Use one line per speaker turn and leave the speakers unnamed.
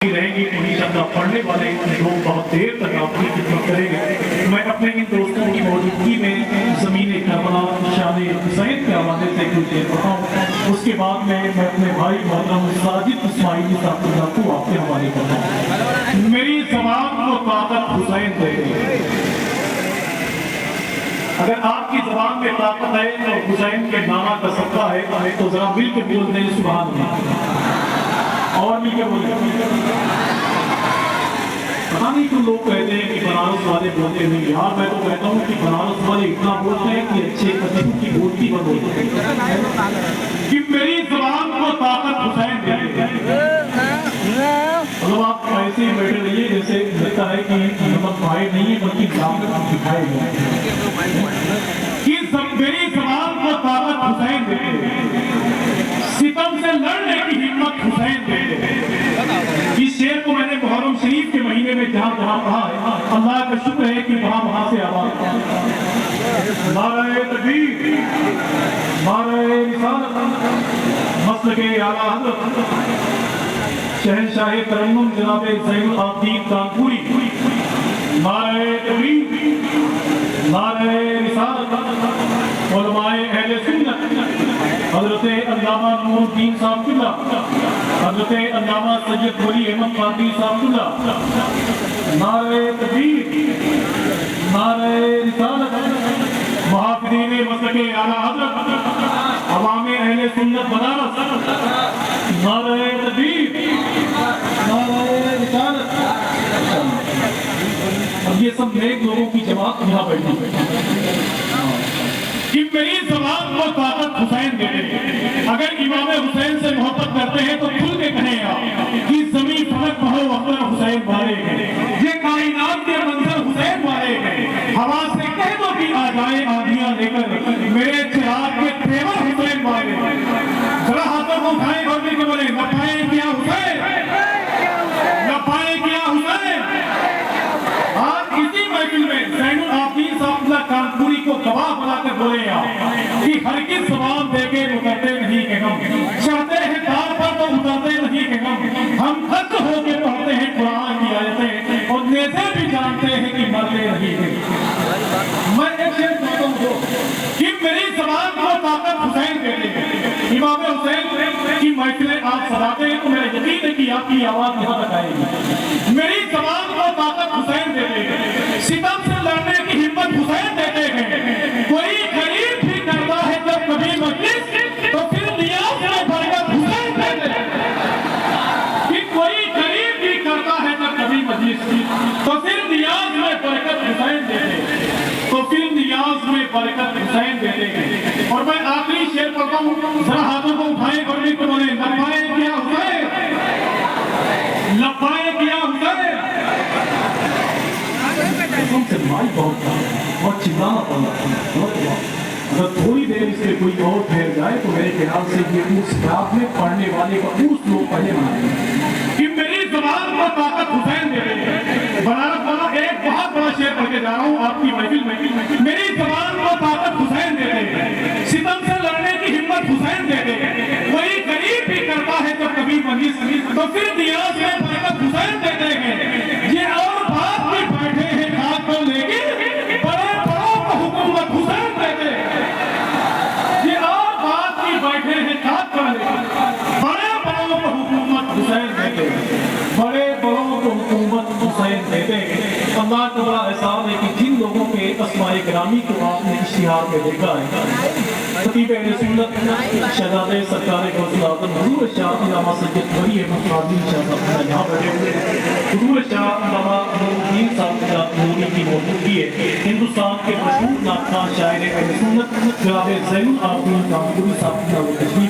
رہیں گی انشاءاللہ پڑھنے والے لوگ بہت دیر تک آپ کی خدمت کریں گے. میں اپنے ان دوستوں کی موجودگی میں زمین کربلا شان حسین کے حوالے سے کچھ دیر بتاؤں. اس کے بعد میں اپنے بھائی محترم ساجد اسماعیلی صاحب کو آپ کے حوالے کرتا ہوں. میری زبان کو طاقت حسین دے دے. اگر آپ کی زبان میں طاقت ہے تو حسین کے نامہ کا صدقہ ہے تو ذرا مل کے بول دیں سبحان اللہ. اور مل کے بول دیں. پتہ نہیں کیوں لوگ کہتے ہیں کہ بنارس والے بولتے نہیں. یار میں تو کہتا ہوں کہ بنارس والے اتنا بولتے ہیں کہ اچھے قسم کی بولتی پر بولتے ہیں کہ میری زبان کو طاقت حسین دے دے. مطلب آپ ایسے ہی بیٹھے رہیے جیسے لگتا ہے کہ نمک بھائی نہیں ہے بلکہ جام دکھائے گئے کہ میری زبان کو طاقت حسین دے دے. ستم سے لڑنے کی ہمت حسین دے دے. اس شعر کو میں نے محرم شریف کے مہینے میں جہاں پڑھا ہے اللہ کا شکر ہے کہ وہاں سے آواز نعرہ تکبیر نعرہ رسالت مسلک اعلیٰ حضرت شہنشاہ ترنم جناب زین العابدین کانپوری نعرہ تکبیر نعرہ رسالت علماء اہل سنت حضرت علامہ نور الدین صاحب قبلہ حضرت علامہ سید ولی احمد قادری صاحب قبلہ نعرہ تکبیر نعرہ رسالت محافظین مسلک اعلیٰ حضرت عوام اہل سنت بنارس نعرہ تکبیر نعرہ رسالت. اب یہ سب نیک لوگوں کی جماعت یہاں بیٹھی کہ میری زبان کو طاقت حسین دے دے. اگر امام حسین سے محبت کرتے ہیں تو کھل کے کہیں آپ کہ زمین فلک بہو اختر حسین والے ہیں. یہ کائنات کے منظر حسین والے ہیں. ہوا سے کہہ دو کہ آ جائے آندھیاں لے کر میرے چراغ کے تیور حسین والے ہیں. ذرا ہاتھوں کو اٹھائیں اور بھی بولے نپائیں کیا حسین نپائیں کیا حسین. آج اسی محفل میں زین العابدین صاحب کانپوری کو گواہ بنا کر بولے آپ کہ ہرگز زبان دے کے اترتے نہیں کہ ہم چاہتے ہیں دار پر تو اترتے نہیں کہ ہم خط ہو کے پڑھتے ہیں قرآن کی آیتیں اور نیزے بھی جانتے ہیں کہ مرتے نہیں ہیں. میں ایک شعر کہتا ہوں کہ میری زبان کو طاقت حسین دے دے. امام حسین کی محفلیں آپ سجاتے ہیں تو میرا یقین ہے کہ آپ کی آواز یہاں تک آئے گی. میری زبان کو طاقت حسین دے دے. ستم سے لڑنے کی ہمت حسین دیتے ہیں. کوئی غریب بھی کرتا ہے جب کبھی مجلس تو پھر نیاز میں برکت حسین دیتے ہیں. کہ کوئی غریب بھی کرتا ہے جب کبھی مجلس تو پھر نیاز میں برکت حسین دیتے ہیں. تو پھر نیاز میں برکت حسین دیتے ہیں. اور میں آخری شعر پڑھتا ہوں. ذرا ہاتھوں کو اٹھائیں گرمی کو بولیں لبائیں کیا حسین لبائیں کیا حسین. قسم سے مائی بہت چلانا پڑا. اگر تھوڑی دیر اس میں کوئی اور ٹھہر جائے تو میرے خیال سے یہ اس کتاب میں پڑھنے والے کا اس لوگ پڑھے بنائیں کہ میری زبان کو طاقت حسین دے رہے ہیں. بنارس والا ایک بہت بڑا شعر پڑھ کے جا رہا ہوں آپ کی محفل میں. میری زبان کو طاقت حسین دے رہے ہیں. ستم سے لڑنے کی ہمت حسین دے رہے ہیں. کوئی غریب بھی کرتا ہے جب کبھی مجلس تو پھر نیاز میں برکت حسین دیتے ہیں. یہ اور بات بھی بیٹھے ہیں خاک پر لیکن بڑے بڑوں کو حکومت حسین دیتے ہیں. یہ اور بات بھی بیٹھے ہیں خاک پر لیکن بڑے بڑوں کو حکومت حسین دیتے ہیں. بڑے بڑوں کو حکومت حسین دیتے ہیں. اللہ کا بڑا احسان ہے کہ جن لوگوں کے اسماء گرامی کو آپ نے اشتہار میں دیکھا ہے خطیب اہل سنت شہزادہ سرکار غوث اعظم حضور شاہ علامہ سید ولی احمد قادری شاہ صاحب یہاں بیٹھے ہوئے ہیں. حضور شاہ علامہ نور الدین صاحب نوری کی موجودگی ہے. ہندوستان کے مشہور نعت خواں شاعر اہل سنت جناب زین العابدین کانپوری صاحب کی تشریف